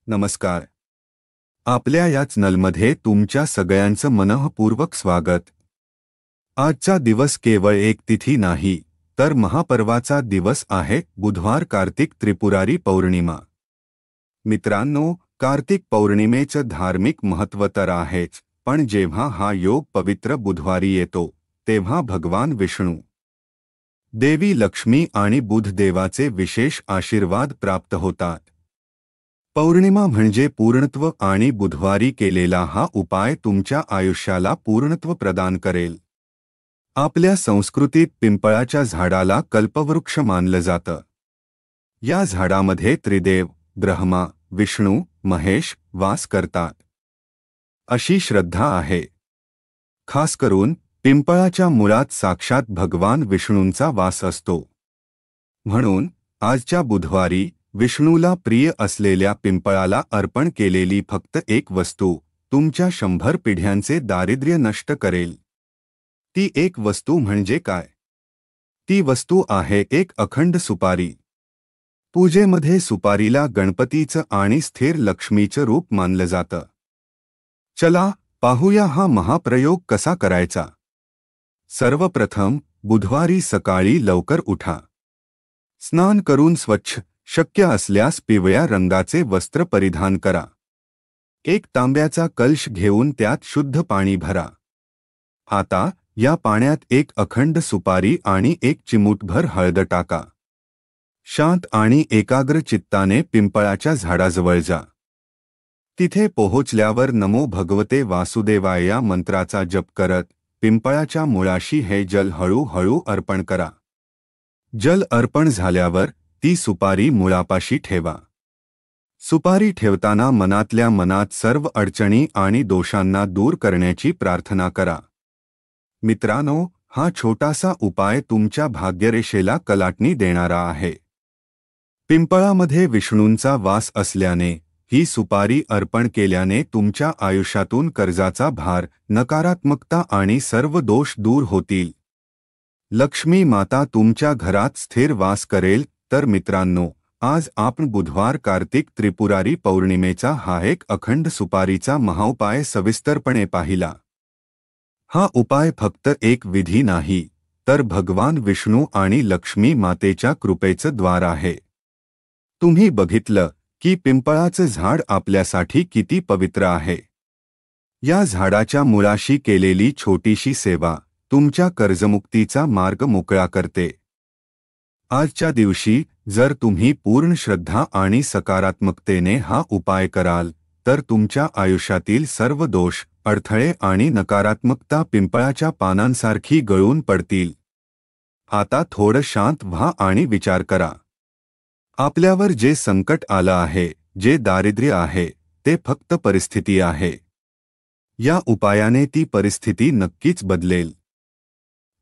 नमस्कार. आपल्या या चॅनलमध्ये तुमच्या सगळ्यांचं मनःपूर्वक स्वागत. आजचा दिवस केवळ एक तिथी नाही तर महापर्वाचा दिवस आहे. बुधवार, कार्तिक त्रिपुरारी पौर्णिमा. मित्रांनो, कार्तिक पौर्णिमेचं धार्मिक महत्त्व तर आहेच, पण जेव्हा हा योग पवित्र बुधवारी येतो तेव्हा भगवान विष्णू, देवी लक्ष्मी आणि बुधदेवाचे विशेष आशीर्वाद प्राप्त होतात. पौर्णिमा म्हणजे पूर्णत्व आणि बुधवारी केलेला हा उपाय तुमच्या आयुष्याला पूर्णत्व प्रदान करेल. आपल्या संस्कृतीत पिंपळाच्या झाडाला कल्पवृक्ष मानलं जातं. या झाडामध्ये त्रिदेव ब्रह्मा, विष्णू, महेश वास करतात अशी श्रद्धा आहे. खास करून पिंपळाच्या मुळात साक्षात भगवान विष्णूंचा वास असतो. म्हणून आजच्या बुधवारी विष्णूला प्रिय असलेल्या पिंपळाला अर्पण केलेली फक्त एक वस्तू तुमच्या 100 पिढ्यांचे दारिद्र्य नष्ट करेल. ती एक वस्तू म्हणजे काय? ती वस्तू आहे एक अखंड सुपारी. पूजेमध्ये सुपारीला गणपतीचं आणि स्थिर लक्ष्मीचं रूप मानलं जातं. चला पाहूया हा महाप्रयोग कसा करायचा. सर्वप्रथम बुधवारी सकाळी लवकर उठा. स्नान करून स्वच्छ, शक्य असल्यास पिवळ्या रंगाचे वस्त्र परिधान करा. एक तांब्याचा कलश घेऊन त्यात शुद्ध पाणी भरा. आता या पाण्यात एक अखंड सुपारी आणि एक चिमूटभर हळद टाका. शांत आणि एकाग्र चित्ताने पिंपळाच्या झाडाजवळ जा. तिथे पोहोचल्यावर नमो भगवते वासुदेवाय या मंत्राचा जप करत पिंपळाच्या मुळाशी हे जल हळूहळू अर्पण करा. जल अर्पण झाल्यावर ती सुपारी मुळापाशी ठेवा. सुपारी ठेवताना मनातल्या मनात सर्व अडचणी आणि दोषांना दूर करण्याची प्रार्थना करा. मित्रांनो, हा छोटासा उपाय तुमच्या भाग्यरेषेला कलाटणी देणारा आहे. पिंपळामध्ये विष्णूंचा वास असल्याने ही सुपारी अर्पण केल्याने तुमच्या आयुष्यातून कर्जाचा भार, नकारात्मकता आणि सर्व दोष दूर होतील. लक्ष्मी माता तुमच्या घरात स्थिर वास करेल. तर मित्रांनो, आज आपण बुधवार कार्तिक त्रिपुरारी पौर्णिमेचा हा एक अखंड सुपारीचा महाउपाय सविस्तरपणे पाहिला. हा उपाय फक्त एक विधी नाही तर भगवान विष्णू आणि लक्ष्मी मातेच्या कृपेचं द्वार आहे. तुम्ही बघितलं की पिंपळाचं झाड आपल्यासाठी किती पवित्र आहे. या झाडाच्या मुळाशी केलेली छोटीशी सेवा तुमच्या कर्जमुक्तीचा मार्ग मोकळा करते. आजच्या दिवशी जर तुम्ही पूर्ण श्रद्धा आणि सकारात्मकतेने हा उपाय कराल तर तुमच्या आयुष्यातील सर्व दोष, अडथळे आणि नकारात्मकता पिंपळाच्या पानांसारखी गळून पडतील. आता थोडं शांत व्हा आणि विचार करा. आपल्यावर जे संकट आलं आहे, जे दारिद्र्य आहे, ते फक्त परिस्थिती आहे. या उपायाने ती परिस्थिती नक्कीच बदलेल.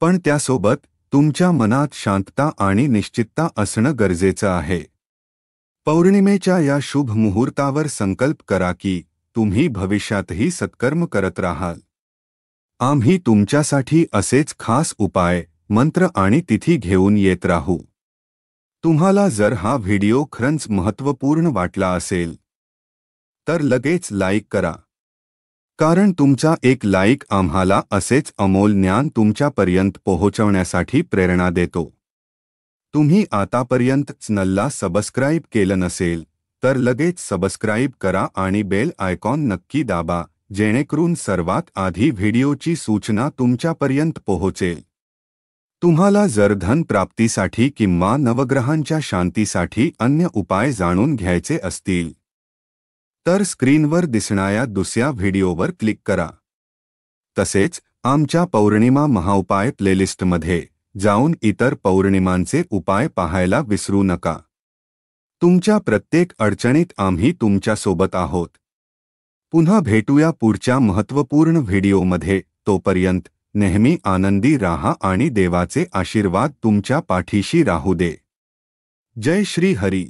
पण त्यासोबत तुमच्या मनात शांतता आणि निश्चितता असणं गरजेचं आहे. पौर्णिमेच्या या शुभ मुहूर्तावर संकल्प करा की तुम्ही भविष्यातही सत्कर्म करत राहाल. आम्ही तुमच्यासाठी असेच खास उपाय, मंत्र आणि तिथी घेऊन येत राहू. तुम्हाला जर हा व्हिडिओ खरंच महत्त्वपूर्ण वाटला असेल तर लगेच लाईक करा. कारण तुमचा एक लाईक आम्हाला असेच अमोल ज्ञान तुमच्यापर्यंत पोहोचवण्यासाठी प्रेरणा देतो. तुम्ही आतापर्यंत चॅनलला सबस्क्राईब केलं नसेल तर लगेच सबस्क्राईब करा आणि बेल आयकॉन नक्की दाबा, जेणेकरून सर्वात आधी व्हिडिओची सूचना तुमच्यापर्यंत पोहोचेल. तुम्हाला जर धन प्राप्तीसाठी किंवा नवग्रहांच्या शांतीसाठी अन्य उपाय जाणून घ्यायचे असतील तर स्क्रीनवर दिसणाऱ्या दुसऱ्या व्हिडिओवर क्लिक करा. तसेच आमच्या पौर्णिमा महाउपाय प्लेलिस्टमध्ये जाऊन इतर पौर्णिमांचे उपाय पाहायला विसरू नका. तुमच्या प्रत्येक अडचणीत आम्ही तुमच्यासोबत आहोत. पुन्हा भेटूया पुढच्या महत्त्वपूर्ण व्हिडिओमध्ये. तोपर्यंत नेहमी आनंदी राहा आणि देवाचे आशीर्वाद तुमच्या पाठीशी राहू दे. जय श्री हरी.